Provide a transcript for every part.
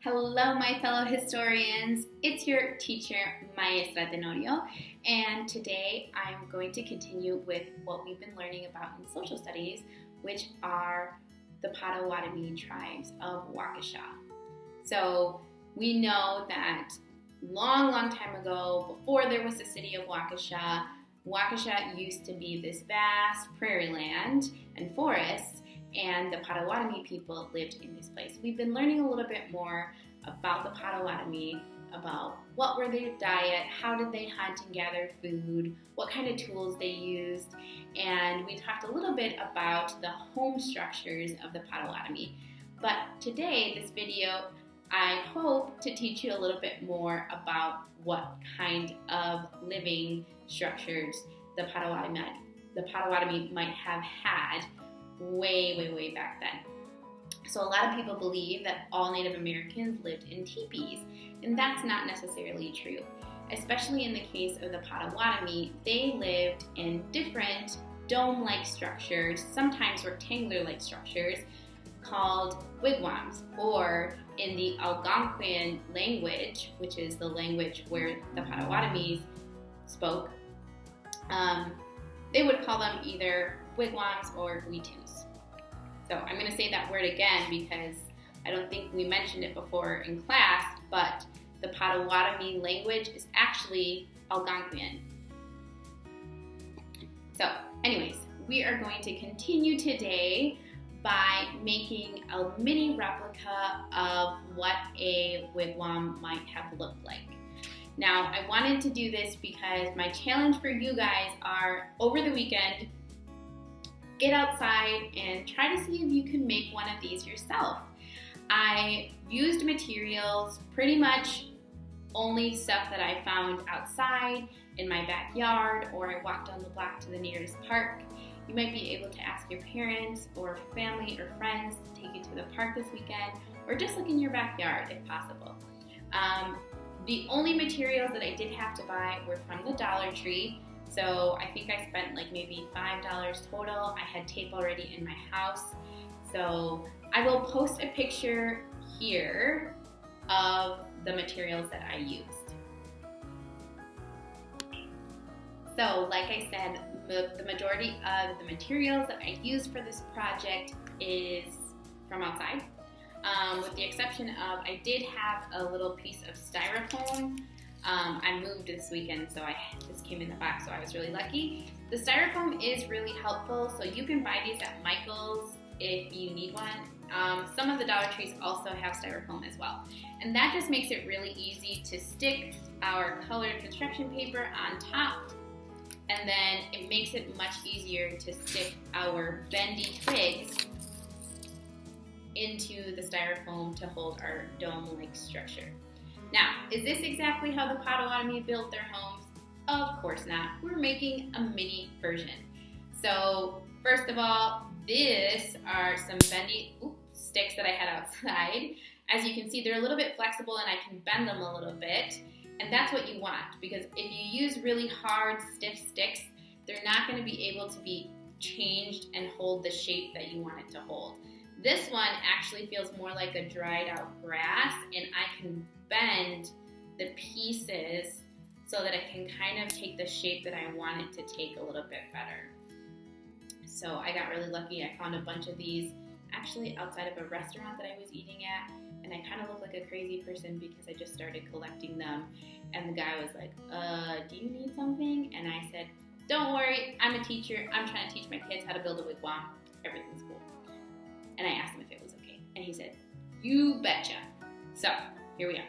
Hello, my fellow historians. It's your teacher, Maestra Tenorio, and today I'm going to continue with what we've been learning about in social studies, which are the Potawatomi tribes of Waukesha. So we know that long time ago, before there was the city of Waukesha, Waukesha used to be this vast prairie land and forest, and the Potawatomi people lived in this place. We've been learning a little bit more about the Potawatomi, about what were their diet, how did they hunt and gather food, what kind of tools they used, and we talked a little bit about the home structures of the Potawatomi. But today, this video, I hope to teach you a little bit more about what kind of living structures the Potawatomi might have had way back then. So a lot of people believe that all Native Americans lived in teepees, and that's not necessarily true. Especially in the case of the Potawatomi, they lived in different dome-like structures, sometimes rectangular-like structures, called wigwams, or in the Algonquian language, which is the language where the Potawatomis spoke, they would call them either wigwams or guitus. So I'm going to say that word again because I don't think we mentioned it before in class, but the Potawatomi language is actually Algonquian. So anyways, we are going to continue today by making a mini replica of what a wigwam might have looked like. Now, I wanted to do this because my challenge for you guys are, over the weekend, get outside and try to see if you can make one of these yourself. I used materials, pretty much only stuff that I found outside in my backyard, or I walked down the block to the nearest park. You might be able to ask your parents or family or friends to take you to the park this weekend, or just look in your backyard if possible. The only materials that I did have to buy were from the Dollar Tree. So I think I spent like maybe $5 total. I had tape already in my house. So I will post a picture here of the materials that I used. So like I said, the majority of the materials that I used for this project is from outside. With the exception of, I did have a little piece of styrofoam. I moved this weekend, so this came in the box, so I was really lucky. The styrofoam is really helpful, so you can buy these at Michael's if you need one. Some of the Dollar Trees also have styrofoam as well. And that just makes it really easy to stick our colored construction paper on top, and then it makes it much easier to stick our bendy twigs into the styrofoam to hold our dome-like structure. Now, is this exactly how the Potawatomi built their homes? Of course not. We're making a mini version. So, first of all, these are some bendy sticks that I had outside. As you can see, they're a little bit flexible and I can bend them a little bit. And that's what you want, because if you use really hard, stiff sticks, they're not going to be able to be changed and hold the shape that you want it to hold. This one actually feels more like a dried out grass, and I can bend the pieces so that it can kind of take the shape that I want it to take a little bit better. So I got really lucky. I found a bunch of these actually outside of a restaurant that I was eating at, and I kind of look like a crazy person because I just started collecting them, and the guy was like, do you need something? And I said, don't worry, I'm a teacher. I'm trying to teach my kids how to build a wigwam. Everything's cool. And I asked him if it was okay, and he said, you betcha. So here we are.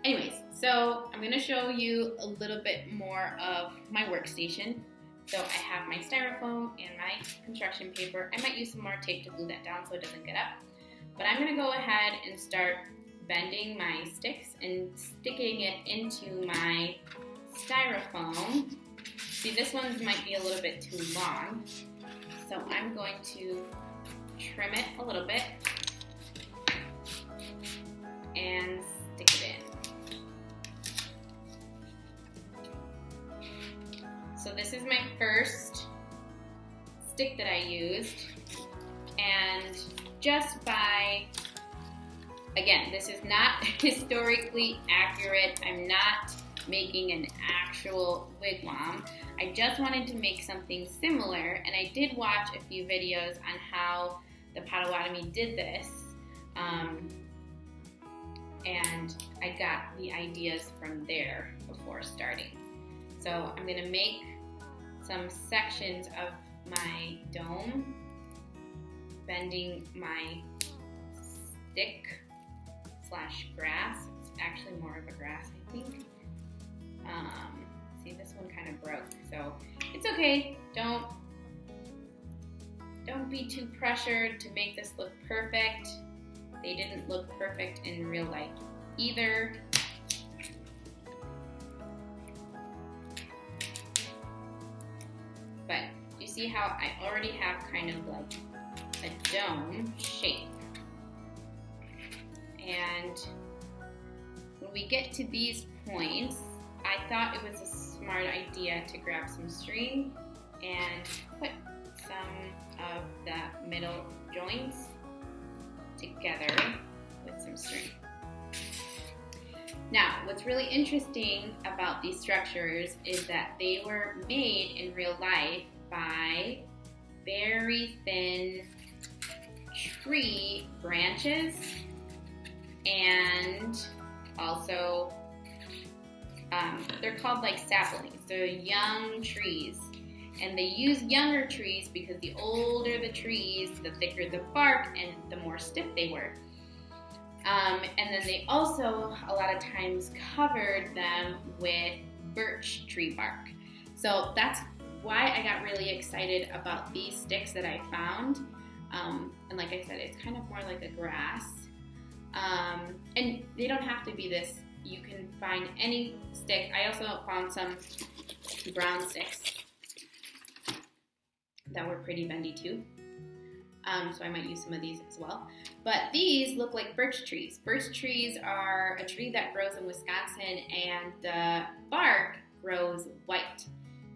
Anyways, so I'm going to show you a little bit more of my workstation. So I have my styrofoam and my construction paper. I might use some more tape to glue that down so it doesn't get up. But I'm going to go ahead and start bending my sticks and sticking it into my styrofoam. See, this one might be a little bit too long, so I'm going to trim it a little bit and stick it in. So this is my first stick that I used, and just by again, this is not historically accurate. I'm not making an actual wigwam. I just wanted to make something similar, and I did watch a few videos on how the Potawatomi did this, and I got the ideas from there before starting. So I'm going to make some sections of my dome, bending my stick / grass. It's actually more of a grass, I think. See, this one kind of broke, so it's okay. Don't be too pressured to make this look perfect. They didn't look perfect in real life either. But you see how I already have kind of like a dome shape. And when we get to these points, I thought it was a smart idea to grab some string and put some of the middle joints together with some string. Now, what's really interesting about these structures is that they were made in real life by very thin tree branches, and also they're called like saplings. They're young trees, and they use younger trees because the older the trees, the thicker the bark and the more stiff they were. And then they also a lot of times covered them with birch tree bark. So that's why I got really excited about these sticks that I found. And like I said, it's kind of more like a grass. And they don't have to be this. You can find any stick. I also found some brown sticks that were pretty bendy too. So I might use some of these as well. But these look like birch trees. Birch trees are a tree that grows in Wisconsin, and the bark grows white.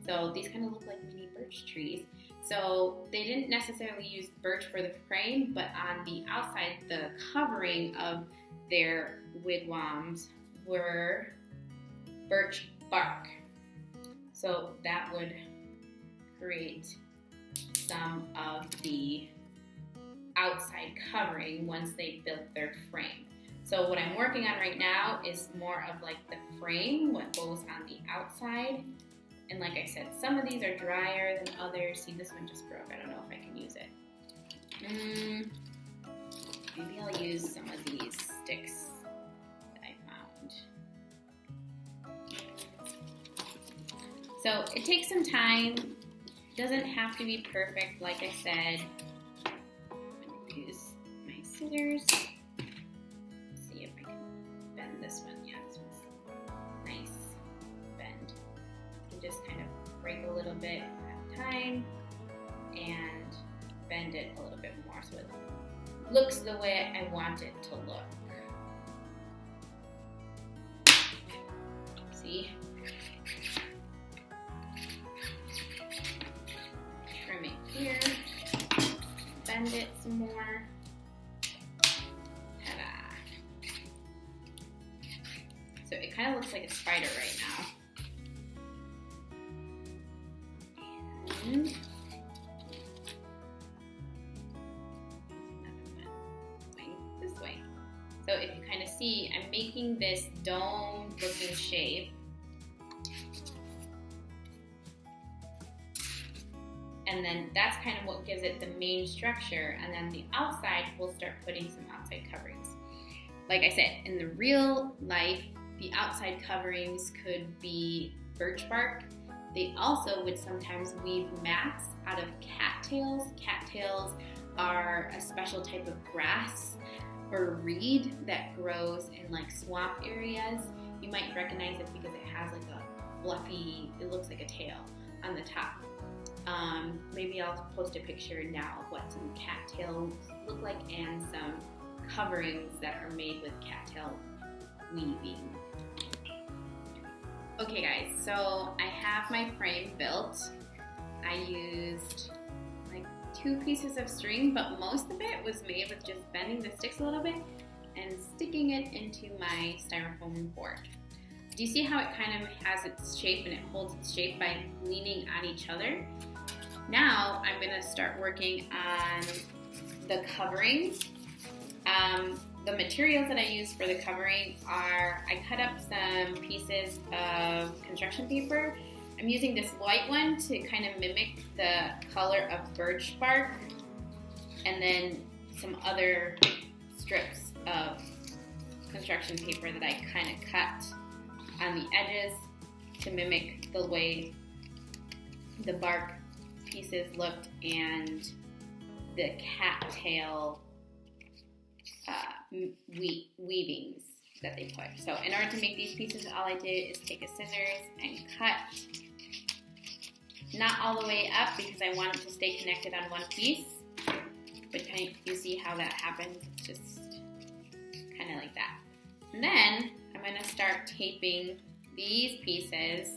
So these kind of look like mini birch trees. So they didn't necessarily use birch for the frame, but on the outside, the covering of their wigwams were birch bark. So that would create some of the outside covering once they built their frame. So what I'm working on right now is more of like the frame, what goes on the outside. And like I said, some of these are drier than others. See, this one just broke. I don't know if I can use it. Maybe I'll use some of these sticks that I found. So it takes some time. It doesn't have to be perfect, like I said. Use my scissors. Let's see if I can bend this one. Yeah, this one's nice bend. You can just kind of break a little bit at a time and bend it a little bit more so it looks the way I want it to look. See? Trim it here. Bend it some more. Ta-da! So it kind of looks like a spider right now. And going this way. So if you kind of see, I'm making this dome-looking shape. And then that's kind of what gives it the main structure. And then the outside, we'll start putting some outside coverings. Like I said, in the real life, the outside coverings could be birch bark. They also would sometimes weave mats out of cattails. Cattails are a special type of grass or reed that grows in like swamp areas. You might recognize it because it has like a fluffy, it looks like a tail on the top. Maybe I'll post a picture now of what some cattails look like and some coverings that are made with cattail weaving. Okay guys, so I have my frame built. I used like 2 pieces of string, but most of it was made with just bending the sticks a little bit and sticking it into my styrofoam board. Do you see how it kind of has its shape and it holds its shape by leaning on each other? Now I'm going to start working on the covering. The materials that I use for the covering are, I cut up some pieces of construction paper. I'm using this white one to kind of mimic the color of birch bark, and then some other strips of construction paper that I kind of cut on the edges to mimic the way the bark pieces looked and the cattail weavings that they put. So in order to make these pieces, all I did is take a scissors and cut, not all the way up because I want it to stay connected on one piece, but you see how that happens. It's just kind of like that. And then I'm going to start taping these pieces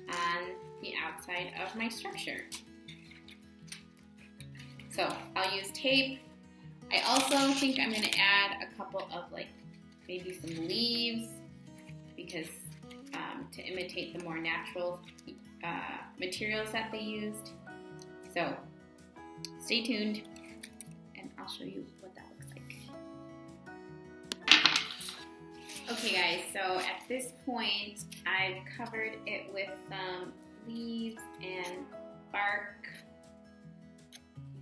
on the outside of my structure. So I'll use tape. I also think I'm going to add a couple of maybe some leaves because to imitate the more natural materials that they used. So stay tuned and I'll show you what that looks like. Okay guys, so at this point I've covered it with some leaves and bark.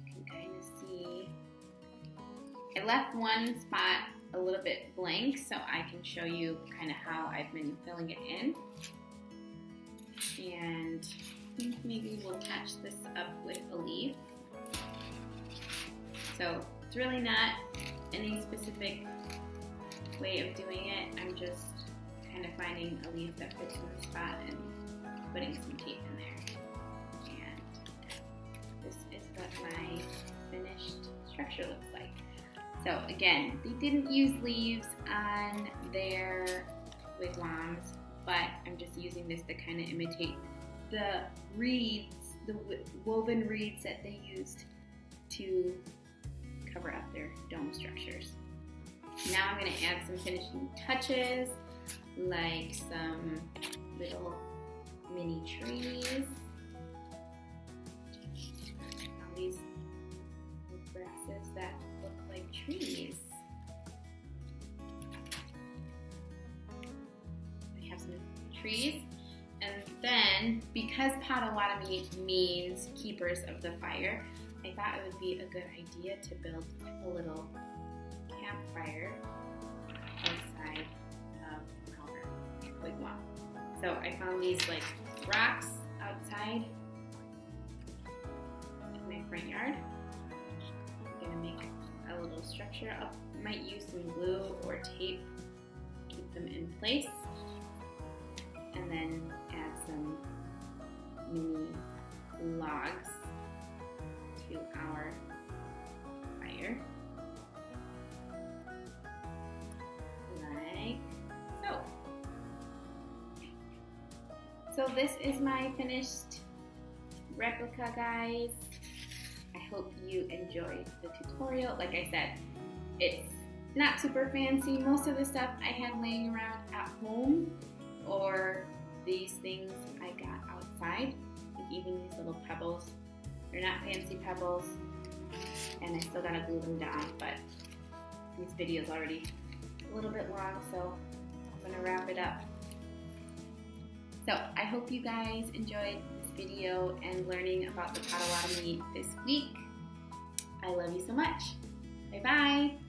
You can kind of see I left one spot a little bit blank so I can show you kind of how I've been filling it in. And I think maybe we'll patch this up with a leaf. So it's really not any specific way of doing it. I'm just kind of finding a leaf that fits in the spot and putting some tape in there. And this is what my finished structure looks like. So again, they didn't use leaves on their wigwams, but I'm just using this to kind of imitate the reeds, the woven reeds that they used to cover up their dome structures. Now I'm going to add some finishing touches, like some little mini trees. All these grasses that look like trees. I have some trees, and then because Potawatomi means keepers of the fire, I thought it would be a good idea to build a little campfire outside of our wigwam. So I found these rocks outside in my front yard. I'm gonna make a little structure up. I might use some glue or tape to keep them in place, and then add some mini logs to our fire, like so. So this is my finished replica, guys. I hope you enjoyed the tutorial. Like I said, it's not super fancy. Most of the stuff I had laying around at home, or these things I got outside, like even these little pebbles. They're not fancy pebbles, and I still gotta glue them down, but this video is already a little bit long, so I'm gonna wrap it up. So I hope you guys enjoyed this video and learning about the Potawatomi this week. I love you so much. Bye bye.